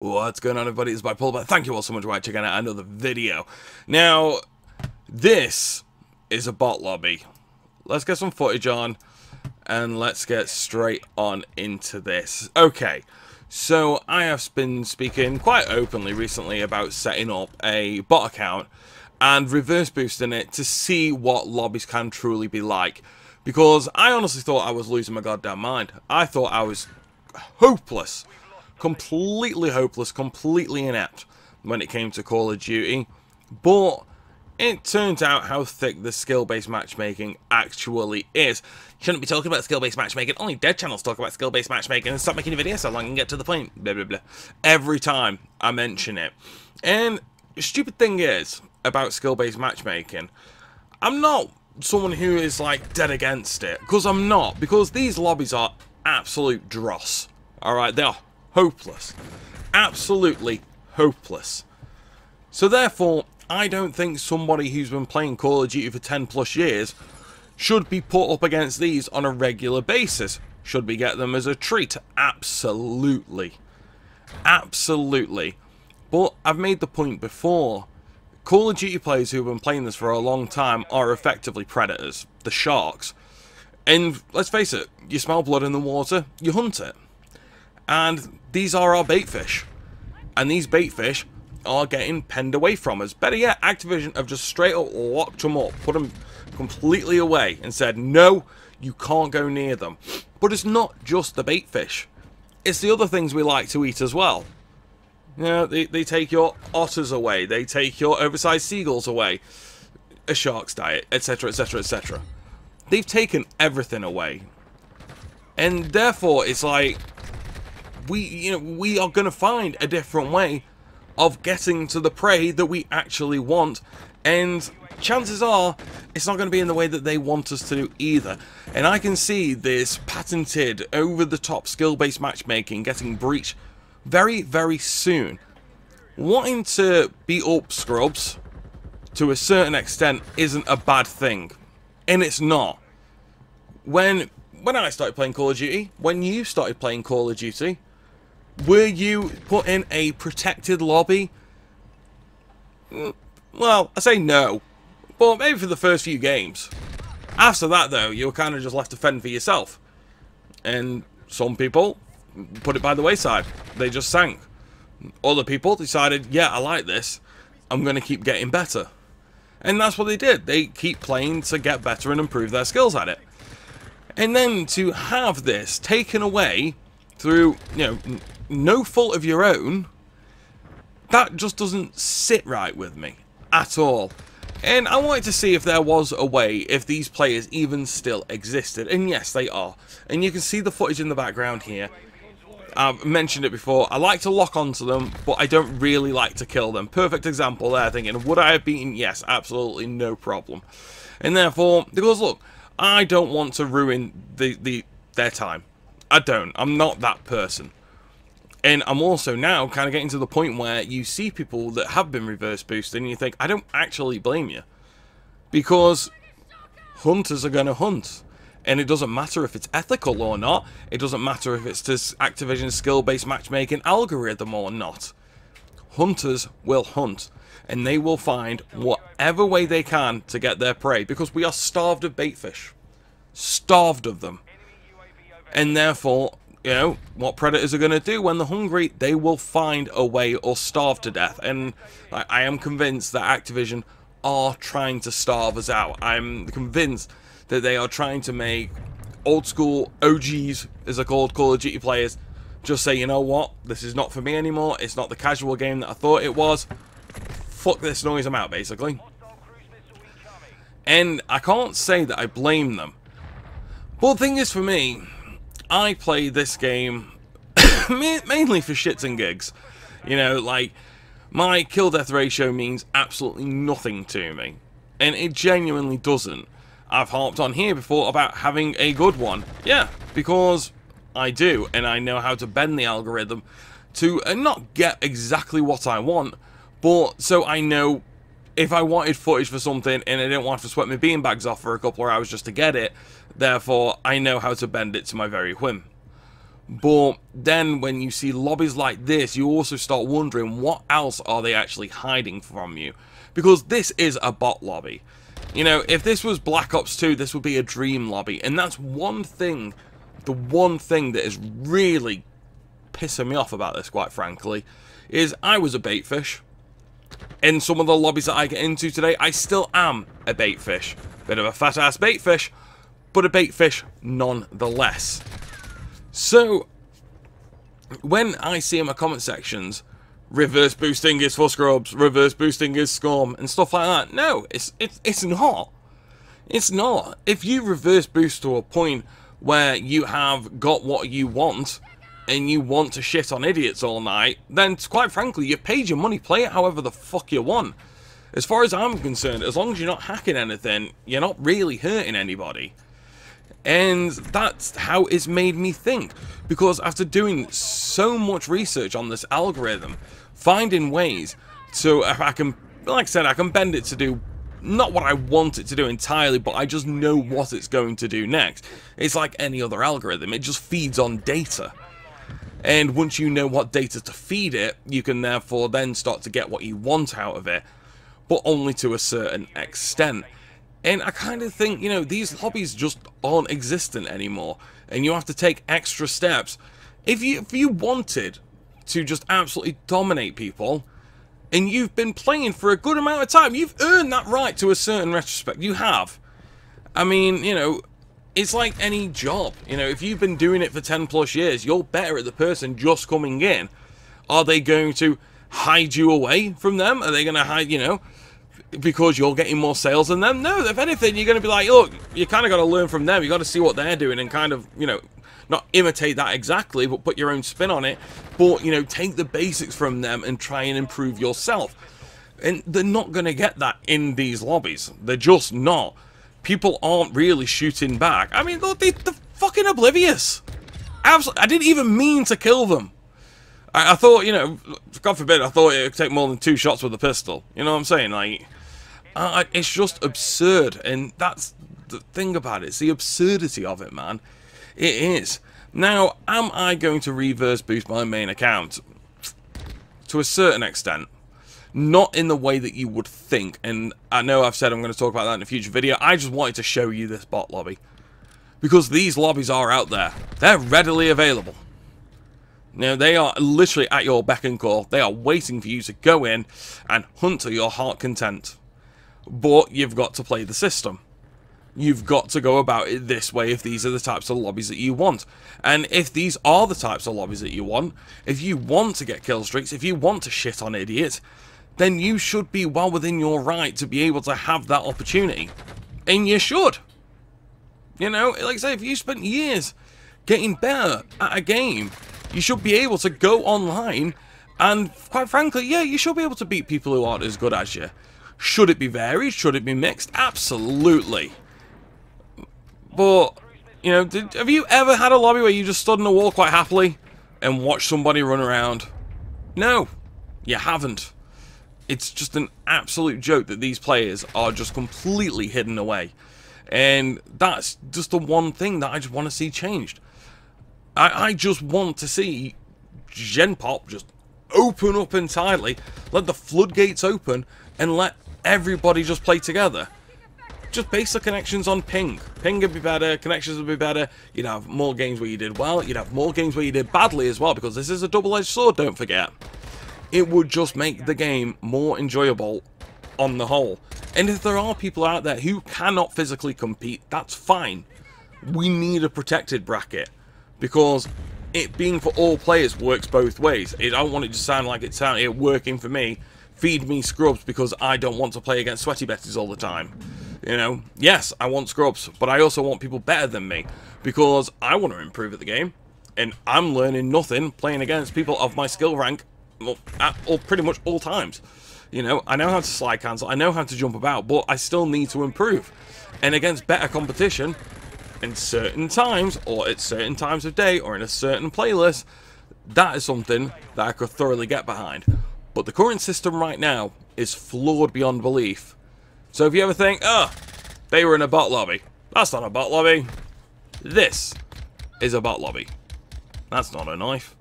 What's going on, everybody? It's Bipolar. Thank you all so much for checking out another video. Now, this is a bot lobby. Let's get some footage on, and let's get straight on into this. Okay, so I have been speaking quite openly recently about setting up a bot account and reverse boosting it to see what lobbies can truly be like. Because I honestly thought I was losing my goddamn mind. I thought I was hopeless. Completely hopeless, completely inept when it came to Call of Duty, but it turns out how thick the skill-based matchmaking actually is. Shouldn't be talking about skill-based matchmaking, only dead channels talk about skill-based matchmaking, and stop making a video so long and get to the point, blah blah blah, every time I mention it. And the stupid thing is, about skill-based matchmaking, I'm not someone who is like dead against it, because I'm not, because these lobbies are absolute dross, alright, they are hopeless. Absolutely hopeless. So therefore, I don't think somebody who's been playing Call of Duty for 10 plus years should be put up against these on a regular basis. Should we get them as a treat? Absolutely. Absolutely. But I've made the point before. Call of Duty players who have been playing this for a long time are effectively predators. The sharks. And let's face it, you smell blood in the water, you hunt it. And these are our bait fish. And these bait fish are getting penned away from us. Better yet, Activision have just straight up locked them up, put them completely away, and said, no, you can't go near them. But it's not just the bait fish. It's the other things we like to eat as well. You know, they take your otters away, they take your oversized seagulls away, a shark's diet, etc, etc, etc. They've taken everything away. And therefore, it's like, we are going to find a different way of getting to the prey that we actually want, and chances are it's not going to be in the way that they want us to do either. And I can see this patented over-the-top skill-based matchmaking getting breached very, very soon. Wanting to beat up scrubs to a certain extent isn't a bad thing, and it's not. When I started playing Call of Duty, when you started playing Call of Duty, were you put in a protected lobby? Well, I say no. But maybe for the first few games. After that, though, you were kind of just left to fend for yourself. And some people put it by the wayside. They just sank. Other people decided, yeah, I like this. I'm going to keep getting better. And that's what they did. They keep playing to get better and improve their skills at it. And then to have this taken away through, no fault of your own, that just doesn't sit right with me at all. And I wanted to see if there was a way, if these players even still existed, and yes, they are. And you can see the footage in the background here. I've mentioned it before, I like to lock onto them, but I don't really like to kill them. Perfect example there, thinking, would I have beaten? Yes, absolutely no problem. And therefore, because look, I don't want to ruin their time. I don't. I'm not that person. And I'm also now kind of getting to the point where you see people that have been reverse boosted and you think, I don't actually blame you. Because hunters are going to hunt. And it doesn't matter if it's ethical or not. It doesn't matter if it's this Activision skill-based matchmaking algorithm or not. Hunters will hunt. And they will find whatever way they can to get their prey. Because we are starved of bait fish. Starved of them. And therefore, what predators are going to do when they're hungry, they will find a way or starve to death. And I am convinced that Activision are trying to starve us out. I'm convinced that they are trying to make old school OGs, as they're called, Call of Duty players, just say, you know what, this is not for me anymore. It's not the casual game that I thought it was. Fuck this noise, I'm out, basically. And I can't say that I blame them. But the thing is, for me, I play this game mainly for shits and gigs. Like, my kill-death ratio means absolutely nothing to me. And it genuinely doesn't. I've harped on here before about having a good one. Yeah, because I do, and I know how to bend the algorithm to not get exactly what I want, but so I know if I wanted footage for something and I didn't want to sweat my beanbags off for a couple of hours just to get it, therefore I know how to bend it to my very whim. But then when you see lobbies like this, you also start wondering what else are they actually hiding from you. Because this is a bot lobby. You know, if this was Black Ops 2, this would be a dream lobby. And that's one thing, the one thing that is really pissing me off about this, quite frankly, is I was a baitfish. In some of the lobbies that I get into today, I still am a baitfish. Bit of a fat-ass baitfish, but a baitfish nonetheless. So, when I see in my comment sections, reverse boosting is for scrubs, reverse boosting is scum, and stuff like that, no, it's not. It's not. If you reverse boost to a point where you have got what you want, and you want to shit on idiots all night, then quite frankly, you've paid your money, play it however the fuck you want. As far as I'm concerned, as long as you're not hacking anything, you're not really hurting anybody. And that's how it's made me think. Because after doing so much research on this algorithm, finding ways to, I can, like I said, I can bend it to do not what I want it to do entirely, but I just know what it's going to do next. It's like any other algorithm, it just feeds on data. And once you know what data to feed it, you can therefore then start to get what you want out of it, but only to a certain extent. And I kind of think, you know, these lobbies just aren't existent anymore, and you have to take extra steps. If you wanted to just absolutely dominate people, and you've been playing for a good amount of time, you've earned that right to a certain retrospect. You have. I mean, you know, it's like any job. You know, if you've been doing it for 10 plus years, you're better at the person just coming in. Are they going to hide you away from them? Are they going to hide, you know, because you're getting more sales than them? No, if anything, you're going to be like, look, you kind of got to learn from them. You got to see what they're doing and kind of, you know, not imitate that exactly, but put your own spin on it. But, you know, take the basics from them and try and improve yourself. And they're not going to get that in these lobbies. They're just not. People aren't really shooting back. I mean, they're fucking oblivious. Absolutely. I didn't even mean to kill them. I thought, you know, God forbid, I thought it would take more than 2 shots with a pistol. You know what I'm saying? Like, it's just absurd. And that's the thing about it. It's the absurdity of it, man. It is. Now, am I going to reverse boost my main account? To a certain extent. Not in the way that you would think. And I know I've said I'm going to talk about that in a future video. I just wanted to show you this bot lobby. Because these lobbies are out there. They're readily available. Now, they are literally at your beck and call. They are waiting for you to go in and hunt to your heart content. But you've got to play the system. You've got to go about it this way if these are the types of lobbies that you want. And if these are the types of lobbies that you want, if you want to get kill streaks, if you want to shit on idiots, then you should be well within your right to be able to have that opportunity. And you should. You know, like I say, if you spent years getting better at a game, you should be able to go online and, quite frankly, yeah, you should be able to beat people who aren't as good as you. Should it be varied? Should it be mixed? Absolutely. But, you know, have you ever had a lobby where you just stood on a wall quite happily and watched somebody run around? No, you haven't. It's just an absolute joke that these players are just completely hidden away. And that's just the one thing that I just want to see changed. I just want to see Gen Pop just open up entirely, let the floodgates open, and let everybody just play together. Just base the connections on ping. Ping would be better, connections would be better, you'd have more games where you did well, you'd have more games where you did badly as well, because this is a double-edged sword, don't forget. It would just make the game more enjoyable on the whole. And if there are people out there who cannot physically compete, that's fine. We need a protected bracket. Because it being for all players works both ways. I don't want it to sound like it's working for me. Feed me scrubs because I don't want to play against sweaty betties all the time. You know, yes, I want scrubs, but I also want people better than me. Because I want to improve at the game. And I'm learning nothing playing against people of my skill rank at pretty much all times. You know, I know how to slide cancel, I know how to jump about, but I still need to improve. And against better competition, in certain times, or at certain times of day, or in a certain playlist, that is something that I could thoroughly get behind. But the current system right now is flawed beyond belief. So if you ever think, oh, they were in a bot lobby, that's not a bot lobby. This is a bot lobby. That's not a knife.